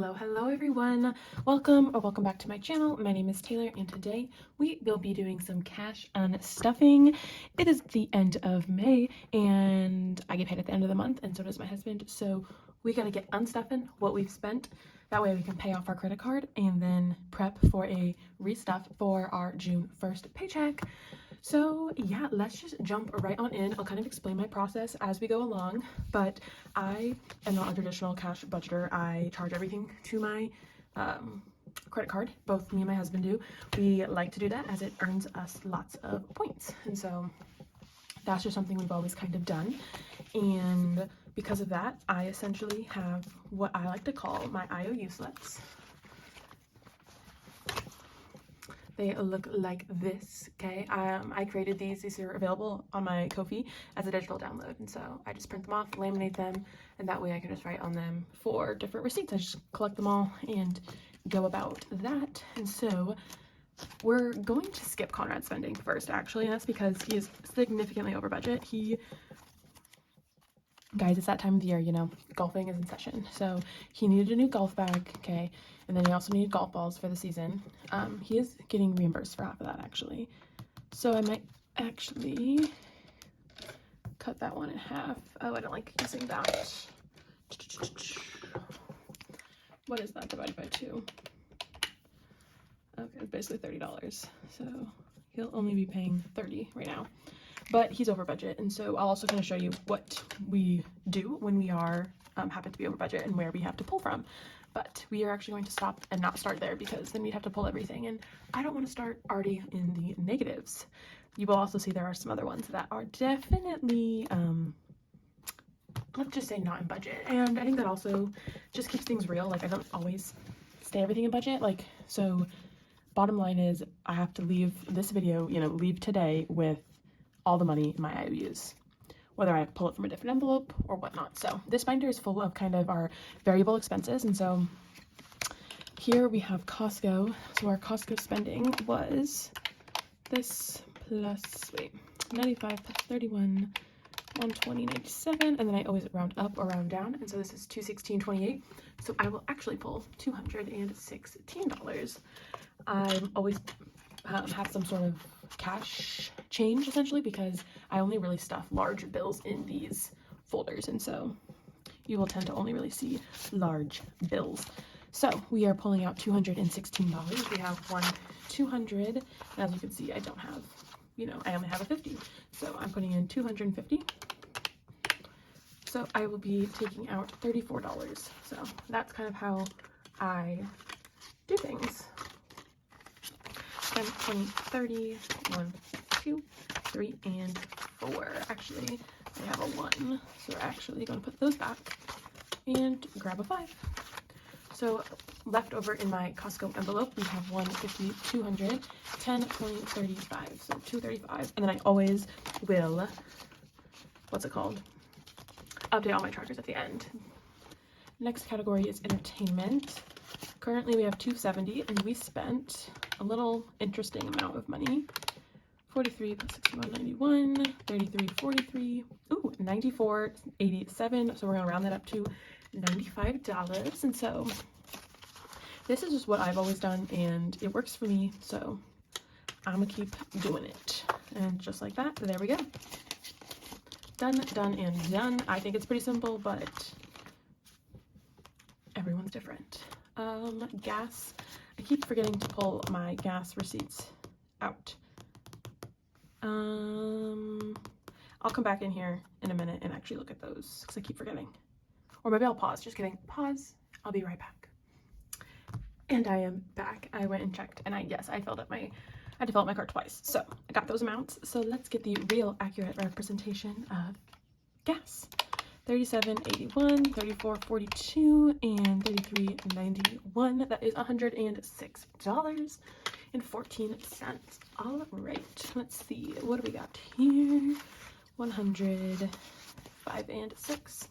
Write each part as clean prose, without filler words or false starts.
Hello everyone. Welcome back to my channel. My name is Taylor and today we will be doing some cash unstuffing. It is the end of May and I get paid at the end of the month and so does my husband. So we gotta get unstuffing what we've spent. That way we can pay off our credit card and then prep for a restuff for our June 1st paycheck. So yeah, let's just jump right on in. I'll kind of explain my process as we go along, but I am not a traditional cash budgeter. I charge everything to my credit card. Both me and my husband do. We like to do that as it earns us lots of points. And so that's just something we've always kind of done. And because of that, I essentially have what I like to call my IOU slips. They look like this, okay? I created these. These are available on my Ko-fi as a digital download. And so I just print them off, laminate them, and that way I can just write on them for different receipts. I just collect them all and go about that. And so we're going to skip Conrad's spending first, actually. And that's because he is significantly over budget. Guys, it's that time of the year, you know, golfing is in session. So he needed a new golf bag, okay? And then he also needed golf balls for the season. He is getting reimbursed for half of that, actually. So I might actually cut that one in half. Oh, I don't like using that. What is that divided by 2? Okay, it's basically $30. So he'll only be paying $30 right now. But he's over budget, and so I'll also kind of show you what we do when we are happen to be over budget and where we have to pull from. But we are actually going to stop and not start there because then we'd have to pull everything, and I don't want to start already in the negatives. You will also see there are some other ones that are definitely, let's just say not in budget, and I think that also just keeps things real. Like, I don't always stay everything in budget, like, so bottom line is I have to leave this video, you know, leave today with all the money in my IOUs, whether I pull it from a different envelope or whatnot. So this binder is full of kind of our variable expenses, and so here we have Costco. So our Costco spending was this plus 95 plus 31, 120.97, and then I always round up or round down, and so this is 216.28. So I will actually pull $216. I always have some sort of cash change essentially because I only really stuff large bills in these folders, and so you will tend to only really see large bills. So we are pulling out $216. We have one 200, and as you can see, I don't have, you know, I only have a 50, so I'm putting in 250. So I will be taking out $34. So that's kind of how I do things. 10, 20, 30, 1, 2, 3, and 4. Actually, I have a 1, so we're actually going to put those back and grab a 5. So left over in my Costco envelope, we have 150, 200, 10, 20, 35. So 235, and then I always will, what's it called? Update all my charges at the end. Next category is entertainment. Currently we have $270, and we spent a little interesting amount of money. 43 plus 61, 91, 33, 43, ooh, 94, 87. So we're gonna round that up to $95. And so this is just what I've always done, and it works for me. So I'm gonna keep doing it. And just like that, there we go. Done, done, and done. I think it's pretty simple, but everyone's different. Gas. I keep forgetting to pull my gas receipts out. I'll come back in here in a minute and actually look at those because I keep forgetting. Or maybe I'll pause. Just kidding. Pause. I'll be right back. And I am back. I went and checked, and I filled up I had to fill up my cart twice. So I got those amounts. So let's get the real accurate representation of gas. 37.81, 34.42, and 33.91. That is $106.14. All right, let's see. What do we got here? 105 and 6,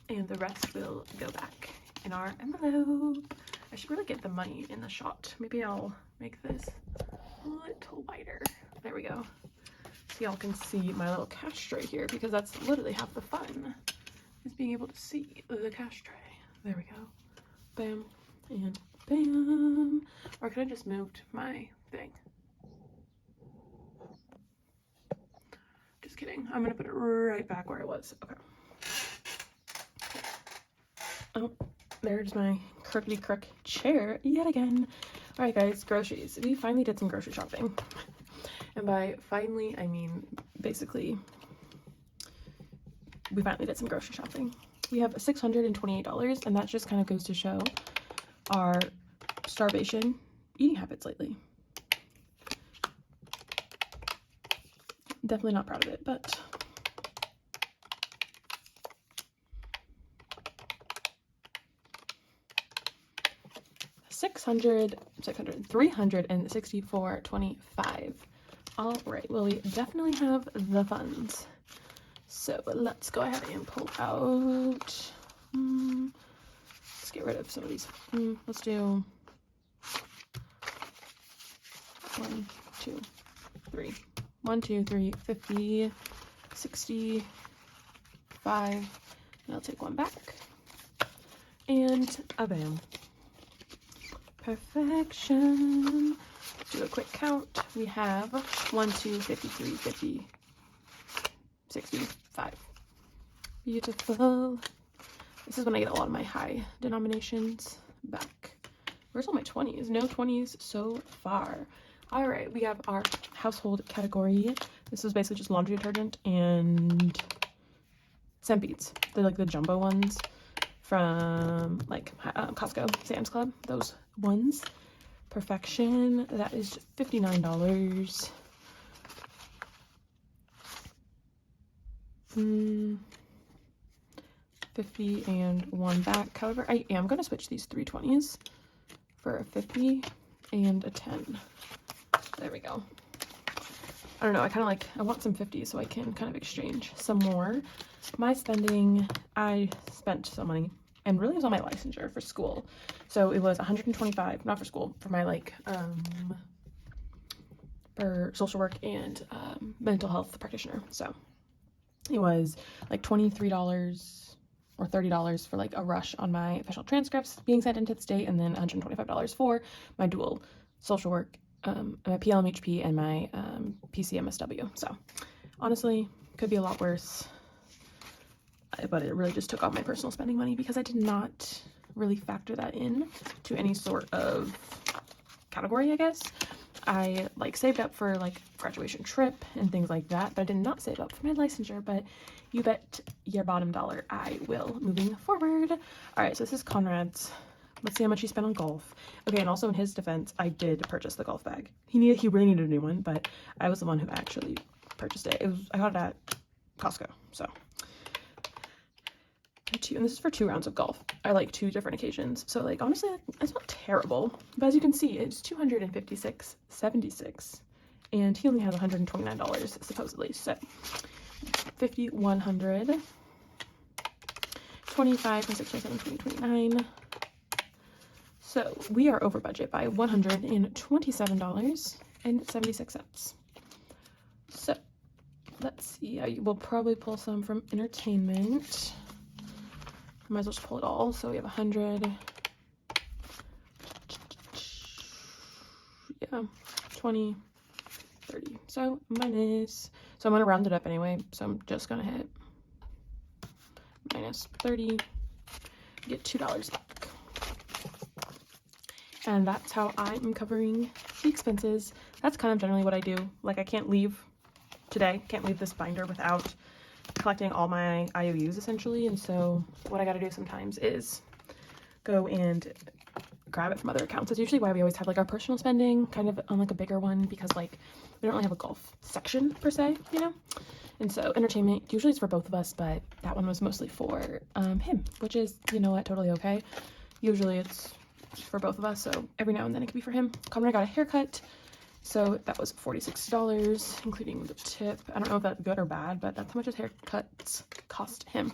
and the rest will go back in our envelope. I should really get the money in the shot. Maybe I'll make this a little wider. There we go. So y'all can see my little cash tray here, because that's literally half the fun, is being able to see the cash tray. There we go. bam, and bam. Or could I just moved my thing? Just kidding. I'm gonna put it right back where it was. Okay. Oh, there's my crookedy crook chair yet again. All right, guys, groceries. We finally did some grocery shopping. And by finally, I mean basically, we finally did some grocery shopping. We have $628, and that just kind of goes to show our starvation eating habits lately. Definitely not proud of it, but $364.25. All right, well, we definitely have the funds. So let's go ahead and pull out. Let's get rid of some of these. Let's do 1, 2, 3. 1, 2, 3, 50, 65. And I'll take one back. And a bam. Perfection. Let's do a quick count. We have 1, 2, 53, 50, 65. Beautiful. This is when I get a lot of my high denominations back. Where's all my 20s? No 20s so far. All right, we have our household category. This is basically just laundry detergent and scent beads. They're like the jumbo ones from like Costco, Sam's Club, those ones. Perfection, that is $59. 50 and one back. However, I am going to switch these 320s for a 50 and a 10. There we go. I don't know, I want some 50s so I can kind of exchange some more. My spending, I spent some money, and really it was on my licensure for school. So it was $125, not for school, for my for social work and mental health practitioner. So it was like $23 or $30 for like a rush on my official transcripts being sent into the state, and then $125 for my dual social work, my PLMHP and my PCMSW. So honestly, could be a lot worse, but it really just took off my personal spending money because I did not really factor that in to any sort of category, I guess. I saved up for graduation trip and things like that, but I did not save up for my licensure. But you bet your bottom dollar I will moving forward. All right, so this is Conrad's. Let's see how much he spent on golf. Okay, and also in his defense, I did purchase the golf bag. He really needed a new one, but I was the one who actually purchased it. I got it at Costco. So and this is for 2 rounds of golf. I like 2 different occasions. So honestly, it's not terrible. But as you can see, it's $256.76. And he only has $129 supposedly. So 50, 100, 25, 26, 27, 28, 29. So we are over budget by $127.76. So let's see. We'll probably pull some from entertainment. Might as well just pull it all. So we have 100. Yeah, 20, 30. So minus. So I'm going to round it up anyway. So I'm just going to hit minus 30. Get $2 back. And that's how I'm covering the expenses. That's kind of generally what I do. I can't leave today. Can't leave this binder without collecting all my IOUs essentially, and so what I gotta do sometimes is go and grab it from other accounts. That's usually why we always have our personal spending kind of on a bigger one, because we don't really have a golf section per se, and so entertainment usually is for both of us, but that one was mostly for him, which is, totally okay. Usually it's for both of us, so every now and then it could be for him. Conrad got a haircut. So that was $46, including the tip. I don't know if that's good or bad, but that's how much his haircuts cost him.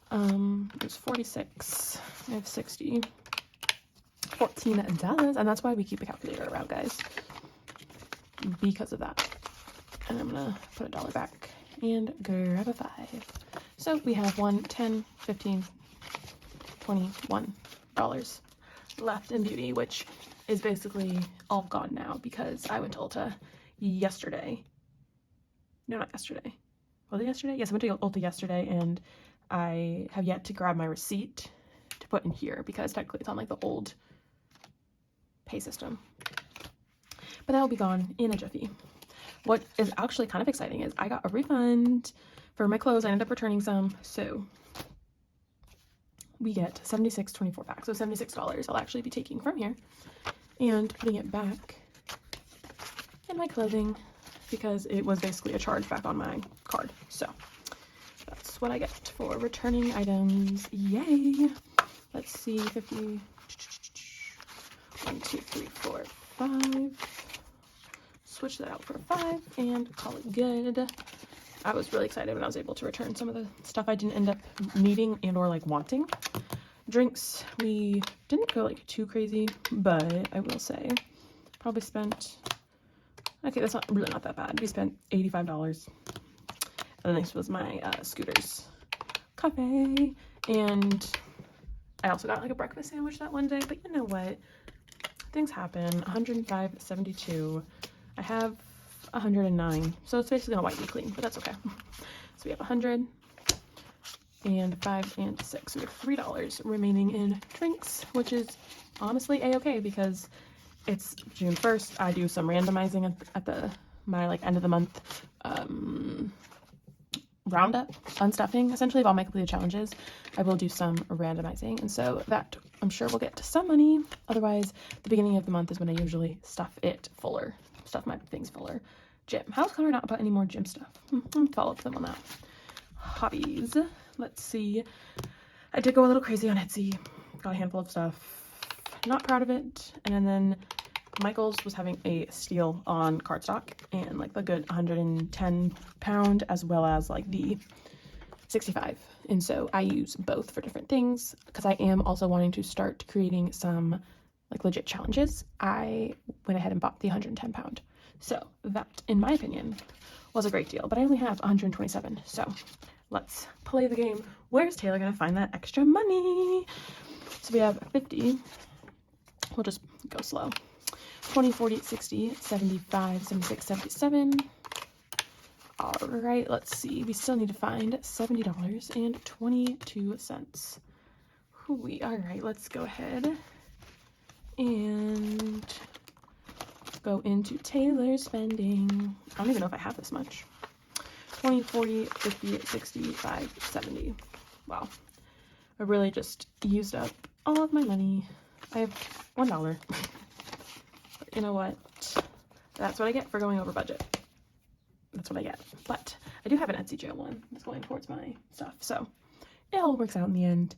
It was $46. I have $60. $14, and that's why we keep a calculator around, guys. Because of that. And I'm gonna put $1 back and grab a 5. So we have 1, 10, 15, 21. left in beauty, which is basically all gone now because I went to Ulta yesterday. No, not yesterday. Was it yesterday? Yes, I went to Ulta yesterday, and I have yet to grab my receipt to put in here because technically it's on like the old pay system. But that will be gone in a jiffy. What is actually kind of exciting is I got a refund for my clothes. I ended up returning some, so we get $76.24 back. So $76 I'll actually be taking from here and putting it back in my clothing because it was basically a charge back on my card. So that's what I get for returning items. Yay! Let's see, 50, 1, 2, 3, 4, 5. Switch that out for 5 and call it good. I was really excited when I was able to return some of the stuff I didn't end up needing and or like wanting. Drinks, we didn't go like too crazy, but I will say probably spent, okay, that's really not that bad. We spent $85. And this was my Scooter's Cafe, and I also got like a breakfast sandwich that one day, but you know what? Things happen. 105.72. I have 109, so it's basically gonna wipe me clean, but that's okay. So we have 100 and 5 and 6. So we have $3 remaining in drinks, which is honestly a-okay because it's June 1st. I do some randomizing at my like end of the month roundup, unstuffing, essentially of all my completed challenges. I will do some randomizing, and so that I'm sure we'll get to some money. Otherwise, the beginning of the month is when I usually stuff my things fuller. Gym. How's Connor not about any more gym stuff? Follow up with them on that. Hobbies. Let's see. I did go a little crazy on Etsy. Got a handful of stuff. Not proud of it. And then Michael's was having a steal on cardstock and like the good 110 pound as well as like the 65. And so I use both for different things because I am also wanting to start creating some like legit challenges. I went ahead and bought the 110 pound. So that, in my opinion, was a great deal, but I only have 127. So let's play the game. Where's Taylor gonna find that extra money? So we have 50. We'll just go slow. 20, 40, 60, 75, 76, 77. All right, let's see. We still need to find $70.22. Hooey. All right, let's go ahead and go into Taylor spending. I don't even know if I have this much. 20, 40, 50, 65, 70. Wow. I really just used up all of my money. I have $1. But you know what? That's what I get for going over budget. That's what I get. But I do have an Etsy jail one that's going towards my stuff. So it all works out in the end.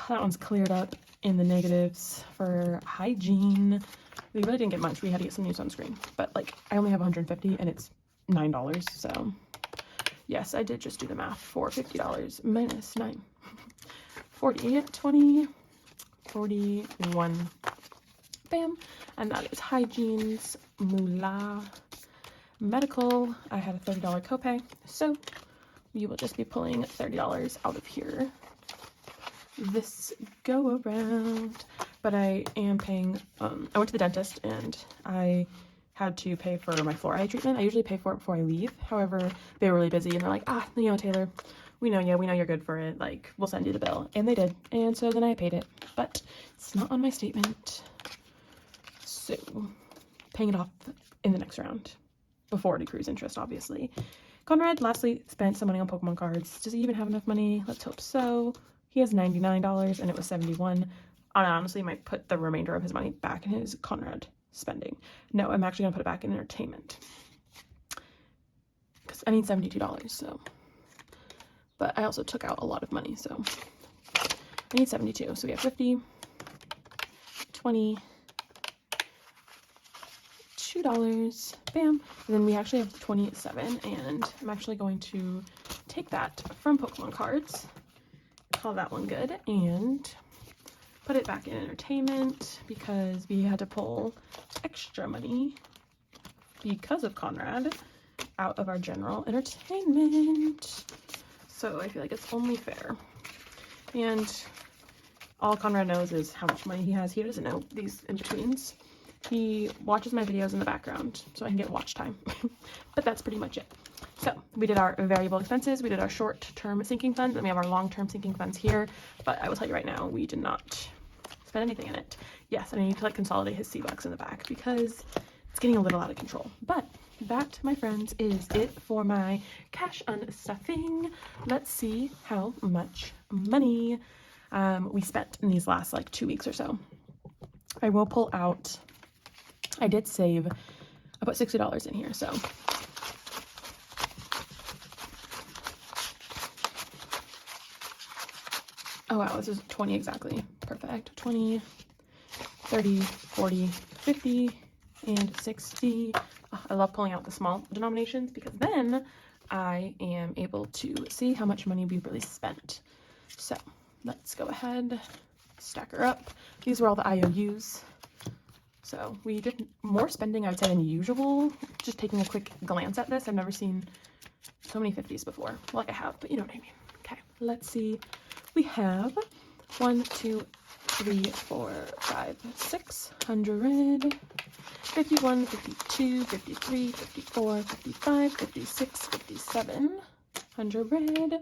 That one's cleared up in the negatives for hygiene. We really didn't get much. We had to get some new sunscreen. But like I only have 150 and it's $9. So yes, I did just do the math for $50 minus 9. 40, 20, 41. Bam. And that is hygiene's moolah. Medical, I had a $30 copay, so we will just be pulling $30 out of here this go around. But I am paying, I went to the dentist and I had to pay for my fluoride treatment. I usually pay for it before I leave. However, they were really busy and they're like, you know, Taylor, we know you, we know you're good for it. Like, we'll send you the bill. And they did. And so then I paid it, but it's not on my statement. So paying it off in the next round before it accrues interest, obviously. Conrad, lastly, spent some money on Pokemon cards. Does he even have enough money? Let's hope so. He has $99 and it was $71. I honestly might put the remainder of his money back in his Conrad spending. No, I'm actually gonna put it back in entertainment because I need $72. So, but I also took out a lot of money, so I need 72. So we have 50, 20, $2, bam, and then we actually have 27, and I'm actually going to take that from Pokemon cards, call that one good, and put it back in entertainment because we had to pull extra money because of Conrad out of our general entertainment. So I feel like it's only fair. And all Conrad knows is how much money he has. He doesn't know these in-betweens. He watches my videos in the background so I can get watch time. But that's pretty much it. So we did our variable expenses, we did our short-term sinking funds, and we have our long-term sinking funds here. But I will tell you right now, we did not spend anything in it. Yes, and I need to like consolidate his C-Bucks in the back because it's getting a little out of control. But that, my friends, is it for my cash unstuffing. Let's see how much money we spent in these last like 2 weeks or so. I will pull out, I did save about $60 in here, so oh wow, this is 20 exactly. Perfect. 20, 30, 40, 50, and 60. Oh, I love pulling out the small denominations because then I am able to see how much money we really spent. So let's go ahead, stack her up. These were all the IOUs. So we did more spending, I would say, than usual. Just taking a quick glance at this, I've never seen so many 50s before. Well, like I have, but you know what I mean. Okay, let's see. We have 1, 2, 3, 4, 5, 600, 51, 52, 53, 54, 55, 56, 57, 100,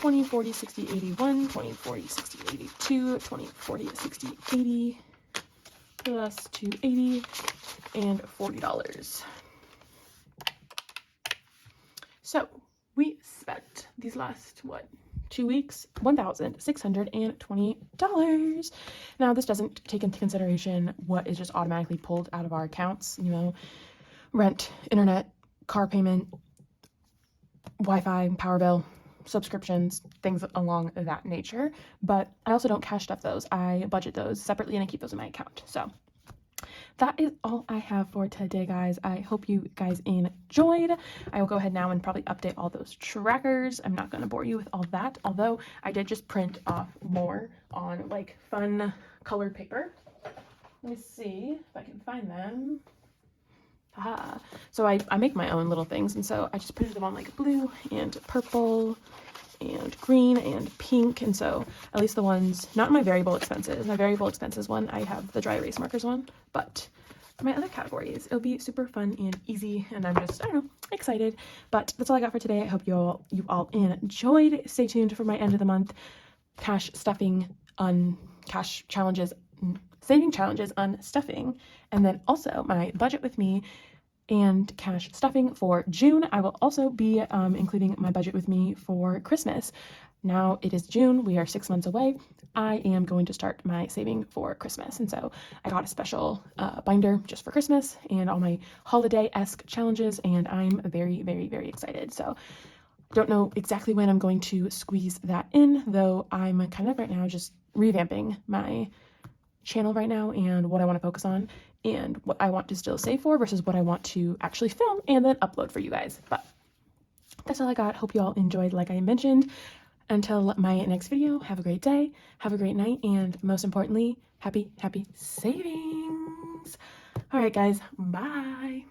20, 40, 60, 81, 20, 40, 60, 82, 20, 40, 60, 80, plus 280, and $40. So we spent these last, 2 weeks, $1,620. Now, this doesn't take into consideration what is just automatically pulled out of our accounts, you know, rent, internet, car payment, Wi-Fi, power bill, subscriptions, things along that nature. But I also don't cash stuff those. I budget those separately and I keep those in my account. So that is all I have for today, guys. I hope you guys enjoyed. I will go ahead now and probably update all those trackers. I'm not going to bore you with all that, although I did just print off more on like fun colored paper. Let me see if I can find them. Aha. So I make my own little things, and so I just printed them on like blue and purple and green and pink, and so at least the ones, not my variable expenses. My variable expenses one, I have the dry erase markers one, but for my other categories, it'll be super fun and easy, and I'm just, I don't know, excited. But that's all I got for today. I hope you all enjoyed. Stay tuned for my end of the month cash stuffing on cash challenges, saving challenges on stuffing, and then also my budget with me and cash stuffing for June. I will also be including my budget with me for Christmas. Now it is June, we are 6 months away. I am going to start my saving for Christmas, and so I got a special binder just for Christmas and all my holiday-esque challenges, and I'm very, very, very excited. So don't know exactly when I'm going to squeeze that in, though I'm kind of right now just revamping my channel right now and what I want to focus on and what I want to still save for versus what I want to actually film and then upload for you guys. But that's all I got. Hope you all enjoyed, like I mentioned. Until my next video, have a great day, have a great night, and most importantly, happy savings. All right, guys, bye.